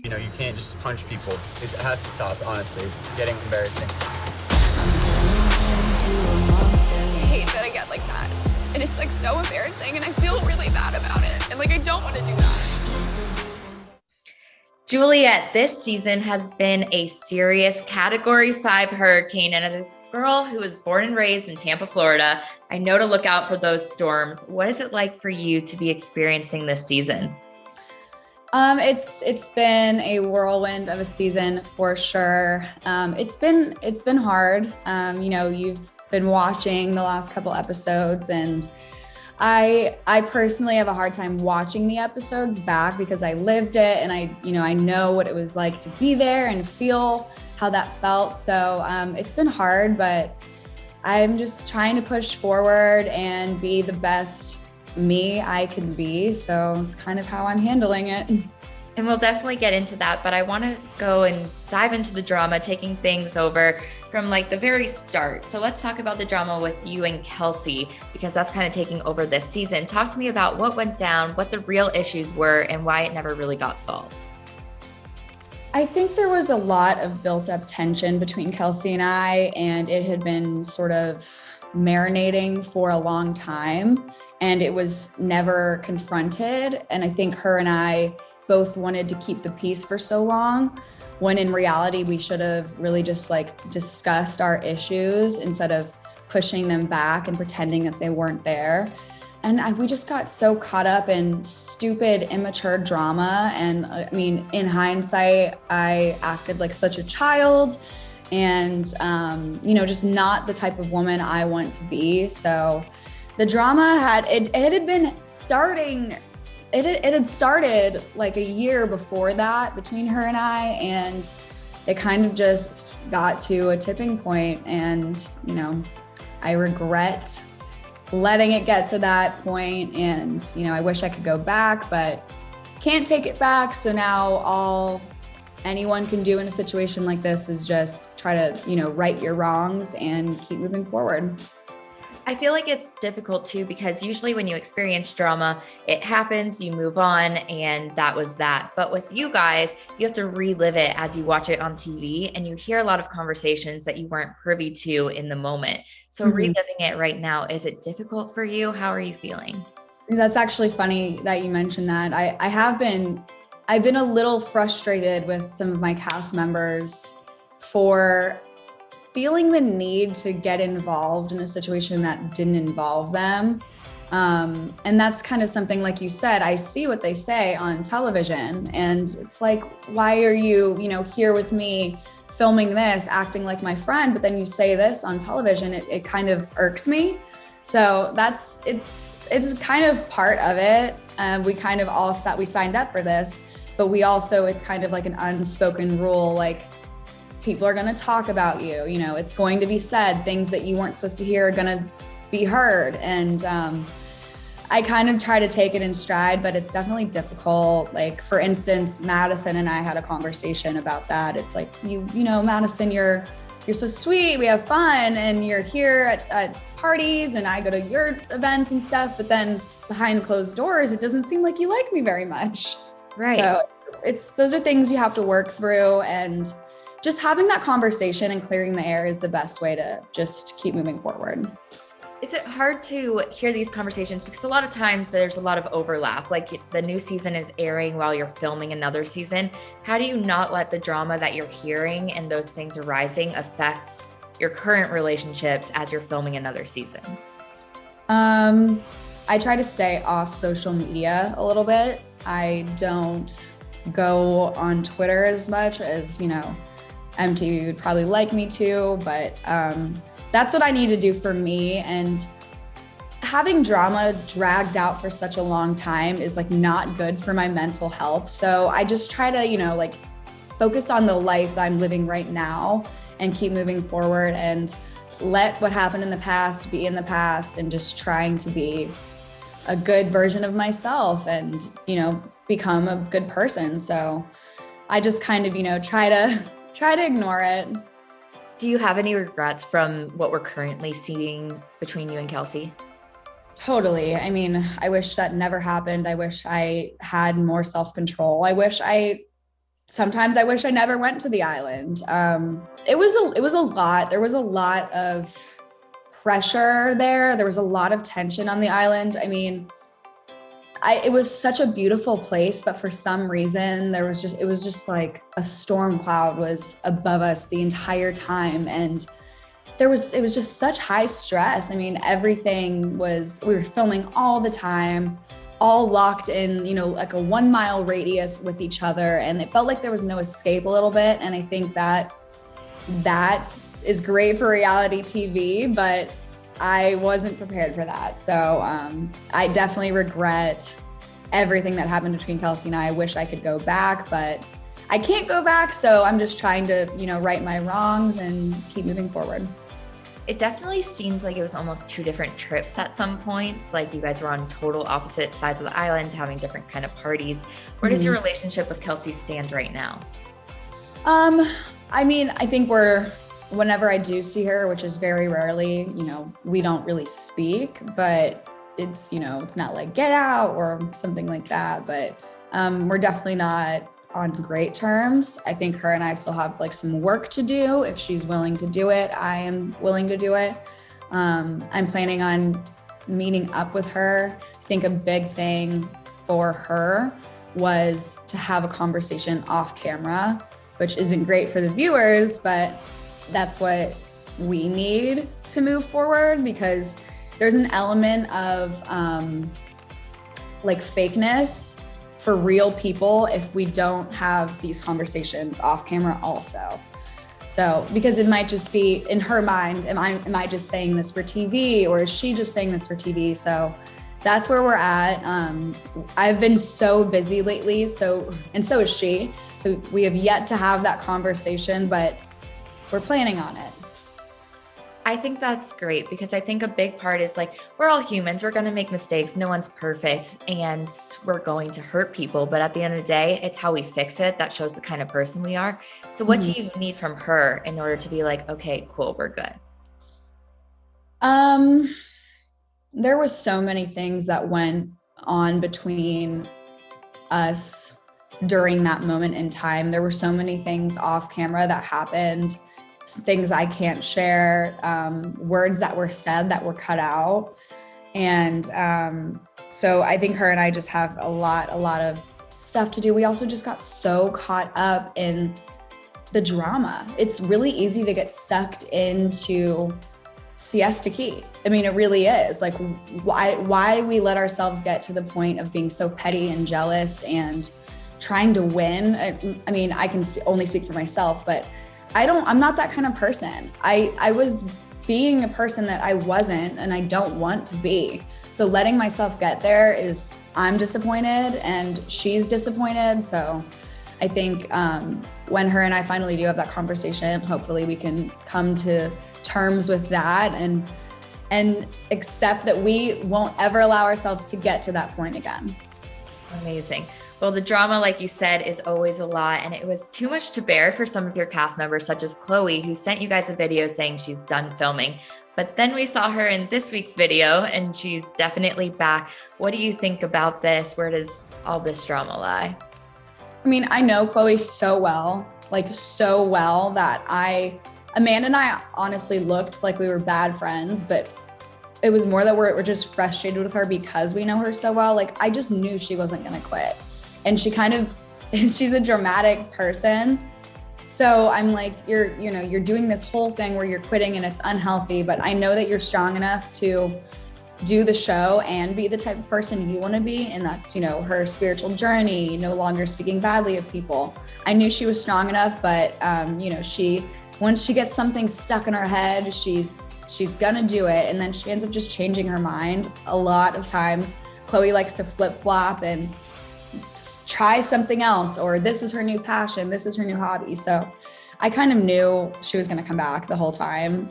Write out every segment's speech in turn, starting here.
You know, you can't just punch people. It has to stop, honestly. It's getting embarrassing. I hate that I get like that. And it's like so embarrassing and I feel really bad about it. And like, I don't want to do that. Juliette, this season has been a serious Category 5 hurricane, and as a girl who was born and raised in Tampa, Florida, I know to look out for those storms. What is it like for you to be experiencing this season? It's been a whirlwind of a season for sure. It's been hard. You know, you've been watching the last couple episodes, and I personally have a hard time watching the episodes back because I lived it, and I know what it was like to be there and feel how that felt. So it's been hard, but I'm just trying to push forward and be the best me I can be. So it's kind of how I'm handling it. And we'll definitely get into that, but I want to go and dive into the drama, taking things over from like the very start. So let's talk about the drama with you and Kelsey, because that's kind of taking over this season. Talk to me about what went down, what the real issues were, and why it never really got solved. I think there was a lot of built up tension between Kelsey and I, and it had been sort of marinating for a long time, and it was never confronted. And I think her and I both wanted to keep the peace for so long, when in reality, we should have really just like discussed our issues instead of pushing them back and pretending that they weren't there. And we just got so caught up in stupid, immature drama. And I mean, in hindsight, I acted like such a child and, just not the type of woman I want to be. So the drama had been starting. It had started like a year before that between her and I, and it kind of just got to a tipping point. And, I regret letting it get to that point. And, I wish I could go back, but can't take it back. So now all anyone can do in a situation like this is just try to, right your wrongs and keep moving forward. I feel like it's difficult too, because usually when you experience drama, it happens, you move on, and that was that. But with you guys, you have to relive it as you watch it on TV, and you hear a lot of conversations that you weren't privy to in the moment. So reliving it right now, is it difficult for you? How are you feeling? That's actually funny that you mentioned that. I've been a little frustrated with some of my cast members for feeling the need to get involved in a situation that didn't involve them. And that's kind of something, like you said, I see what they say on television, and it's like, why are you, here with me filming this, acting like my friend, but then you say this on television? It kind of irks me. So it's kind of part of it. We kind of we signed up for this, but it's kind of like an unspoken rule, like, people are going to talk about you, it's going to be said, things that you weren't supposed to hear are going to be heard. And I kind of try to take it in stride, but it's definitely difficult. Like, for instance, Madison and I had a conversation about that. It's like, Madison, you're so sweet, we have fun, and you're here at parties, and I go to your events and stuff, but then behind closed doors, it doesn't seem like you like me very much. Right. So those are things you have to work through, and just having that conversation and clearing the air is the best way to just keep moving forward. Is it hard to hear these conversations? Because a lot of times there's a lot of overlap, like the new season is airing while you're filming another season. How do you not let the drama that you're hearing and those things arising affect your current relationships as you're filming another season? I try to stay off social media a little bit. I don't go on Twitter as much as, MTV would probably like me to, but that's what I need to do for me. And having drama dragged out for such a long time is like not good for my mental health. So I just try to, focus on the life that I'm living right now and keep moving forward and let what happened in the past be in the past, and just trying to be a good version of myself and, become a good person. So I just kind of, try to ignore it. Do you have any regrets from what we're currently seeing between you and Kelsey? Totally. I mean, I wish that never happened. I wish I had more self-control. Sometimes I wish I never went to the island. It was a lot. There was a lot of pressure there. There was a lot of tension on the island. I mean, it was such a beautiful place, but for some reason it was just like a storm cloud was above us the entire time. And it was just such high stress. I mean, we were filming all the time, all locked in, like a 1 mile radius with each other. And it felt like there was no escape a little bit. And I think that is great for reality TV, but I wasn't prepared for that. So I definitely regret everything that happened between Kelsey and I wish I could go back, but I can't go back. So I'm just trying to, right my wrongs and keep moving forward. It definitely seems like it was almost two different trips at some points. Like you guys were on total opposite sides of the island, having different kind of parties. Where does your relationship with Kelsey stand right now? I mean, I think whenever I do see her, which is very rarely, we don't really speak, but it's not like get out or something like that. But we're definitely not on great terms. I think her and I still have like some work to do. If she's willing to do it, I am willing to do it. I'm planning on meeting up with her. I think a big thing for her was to have a conversation off camera, which isn't great for the viewers, but that's what we need to move forward, because there's an element of like fakeness for real people if we don't have these conversations off camera also. So, because it might just be in her mind, am I just saying this for TV, or is she just saying this for TV? So that's where we're at. I've been so busy lately, and so is she. So we have yet to have that conversation, but we're planning on it. I think that's great, because I think a big part is like, we're all humans. We're going to make mistakes. No one's perfect, and we're going to hurt people. But at the end of the day, it's how we fix it that shows the kind of person we are. So what do you need from her in order to be like, okay, cool, we're good? There was so many things that went on between us during that moment in time. There were so many things off camera that happened, things I can't share, words that were said that were cut out. And so I think her and I just have a lot of stuff to do. We also just got so caught up in the drama. It's really easy to get sucked into Siesta Key. I mean, it really is. Like, why we let ourselves get to the point of being so petty and jealous and trying to win. I mean, I can only speak for myself, but I'm not that kind of person. I was being a person that I wasn't, and I don't want to be. So letting myself get there I'm disappointed and she's disappointed. So I think when her and I finally do have that conversation, hopefully we can come to terms with that and accept that we won't ever allow ourselves to get to that point again. Amazing. Well, the drama, like you said, is always a lot, and it was too much to bear for some of your cast members, such as Chloe, who sent you guys a video saying she's done filming. But then we saw her in this week's video, and she's definitely back. What do you think about this? Where does all this drama lie? I mean, I know Chloe so well that Amanda and I honestly looked like we were bad friends, but it was more that we're just frustrated with her because we know her so well. Like, I just knew she wasn't going to quit. And she's a dramatic person. So I'm like, you're doing this whole thing where you're quitting and it's unhealthy, but I know that you're strong enough to do the show and be the type of person you want to be. And that's, her spiritual journey, no longer speaking badly of people. I knew she was strong enough, but once she gets something stuck in her head, she's gonna do it. And then she ends up just changing her mind. A lot of times, Chloe likes to flip-flop and try something else, or this is her new passion, this is her new hobby. So I kind of knew she was gonna come back the whole time.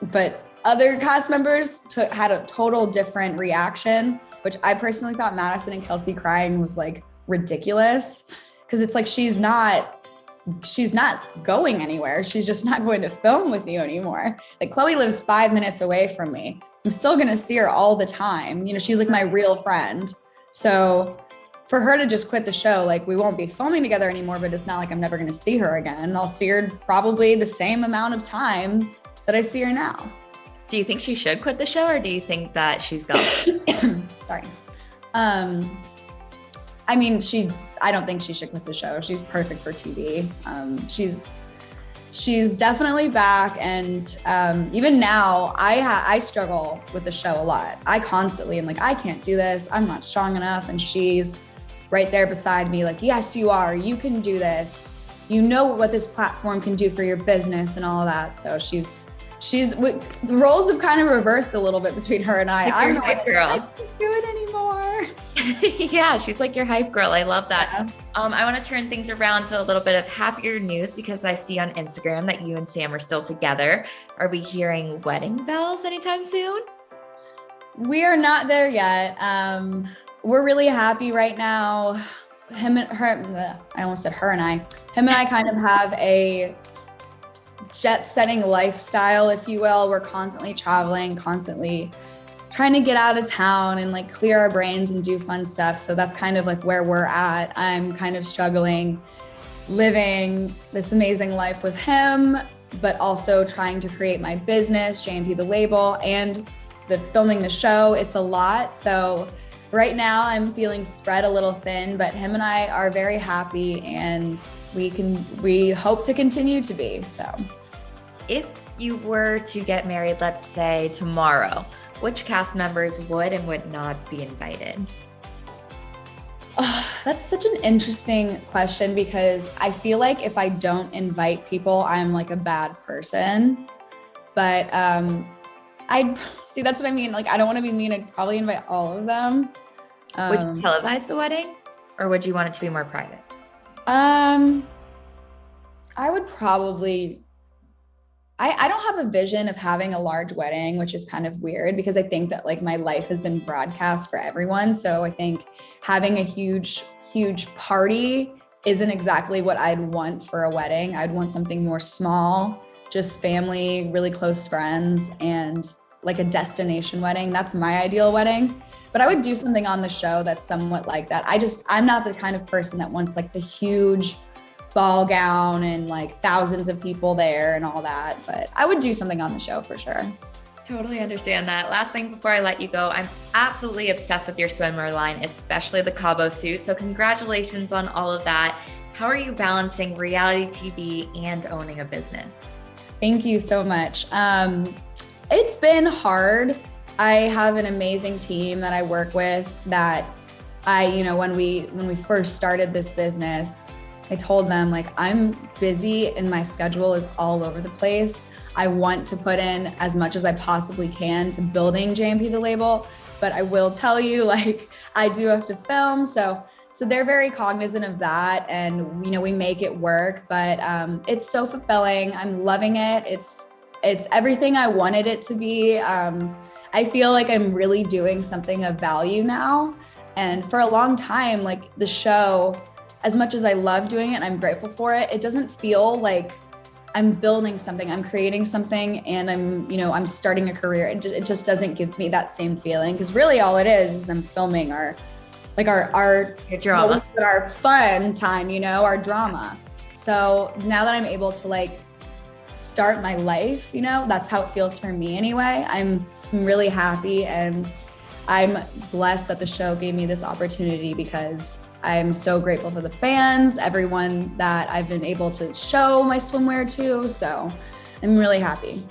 But other cast members had a total different reaction, which I personally thought Madison and Kelsey crying was like ridiculous, because it's like she's not going anywhere. She's just not going to film with you anymore. Like, Chloe lives 5 minutes away from me. I'm still going to see her all the time. You know, she's like my real friend. So for her to just quit the show, like we won't be filming together anymore, but it's not like I'm never going to see her again. I'll see her probably the same amount of time that I see her now. Do you think she should quit the show, or do you think that she's gone? Sorry. I mean, I don't think she should quit the show. She's perfect for TV. She's definitely back. And even now, I struggle with the show a lot. I constantly am like, I can't do this. I'm not strong enough. And she's right there beside me like, yes, you are. You can do this. You know what this platform can do for your business and all of that. So the roles have kind of reversed a little bit between her and I. Like I'm your hype girl. I can't do it anymore. Yeah, she's like your hype girl. I love that. Yeah. I want to turn things around to a little bit of happier news, because I see on Instagram that you and Sam are still together. Are we hearing wedding bells anytime soon? We are not there yet. We're really happy right now. Him and I kind of have a jet-setting lifestyle, if you will. We're constantly traveling, constantly trying to get out of town and like clear our brains and do fun stuff. So that's kind of like where we're at. I'm kind of struggling living this amazing life with him, but also trying to create my business, JMP the label, and filming the show. It's a lot. So right now I'm feeling spread a little thin, but him and I are very happy, and we hope to continue to be. So if you were to get married, let's say tomorrow, which cast members would and would not be invited? Oh, that's such an interesting question, because I feel like if I don't invite people, I'm like a bad person. But see, that's what I mean. Like, I don't want to be mean. I'd probably invite all of them. Would you televise the wedding, or would you want it to be more private? I would probably, I don't have a vision of having a large wedding, which is kind of weird, because I think that like my life has been broadcast for everyone. So I think having a huge party isn't exactly what I'd want for a wedding. I'd want something more small, just family, really close friends, and like a destination wedding. That's my ideal wedding. But I would do something on the show that's somewhat like that. I'm not the kind of person that wants like the huge ball gown and like thousands of people there and all that. But I would do something on the show for sure. Totally understand that. Last thing before I let you go, I'm absolutely obsessed with your swimwear line, especially the Cabo suit. So congratulations on all of that. How are you balancing reality TV and owning a business? Thank you so much. It's been hard. I have an amazing team that I work with that when we first started this business, I told them like, I'm busy and my schedule is all over the place. I want to put in as much as I possibly can to building JMP the label, but I will tell you, like, I do have to film. So they're very cognizant of that, and we make it work, but it's so fulfilling. I'm loving it. It's everything I wanted it to be. I feel like I'm really doing something of value now. And for a long time, like the show, as much as I love doing it and I'm grateful for it, it doesn't feel like I'm building something, I'm creating something, and I'm starting a career. It just doesn't give me that same feeling, because really all it is them filming our drama, our fun time, our drama. So now that I'm able to like start my life, that's how it feels for me anyway. I'm really happy, and I'm blessed that the show gave me this opportunity, because I'm so grateful for the fans, everyone that I've been able to show my swimwear to. So I'm really happy.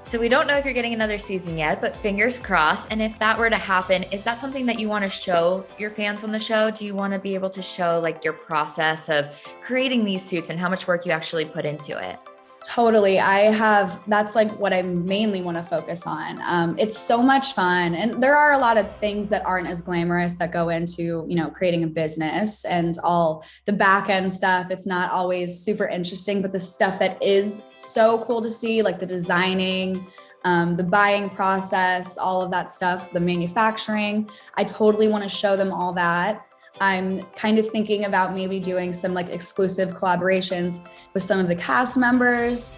So we don't know if you're getting another season yet, but fingers crossed. And if that were to happen, is that something that you want to show your fans on the show? Do you want to be able to show like your process of creating these suits and how much work you actually put into it? Totally. That's like what I mainly want to focus on. It's so much fun. And there are a lot of things that aren't as glamorous that go into, creating a business and all the back end stuff. It's not always super interesting, but the stuff that is so cool to see, like the designing, the buying process, all of that stuff, the manufacturing, I totally want to show them all that. I'm kind of thinking about maybe doing some like exclusive collaborations with some of the cast members.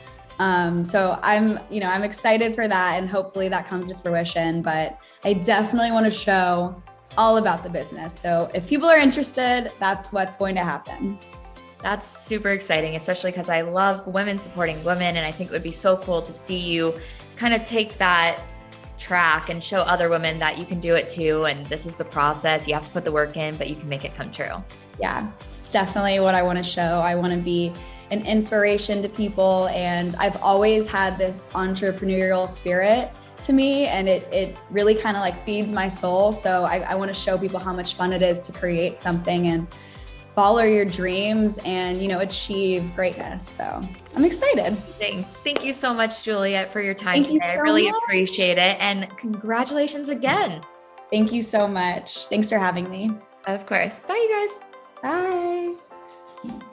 So I'm excited for that, and hopefully that comes to fruition, but I definitely want to show all about the business. So if people are interested, that's what's going to happen. That's super exciting, especially because I love women supporting women. And I think it would be so cool to see you kind of take that track and show other women that you can do it too. And this is the process. You have to put the work in, but you can make it come true. Yeah, it's definitely what I want to show. I want to be an inspiration to people. And I've always had this entrepreneurial spirit to me, and it really kind of like feeds my soul. So I want to show people how much fun it is to create something and follow your dreams and, achieve greatness. So I'm excited. Thank you so much, Juliette, for your time today. I really appreciate it. And congratulations again. Thank you so much. Thanks for having me. Of course. Bye, you guys. Bye.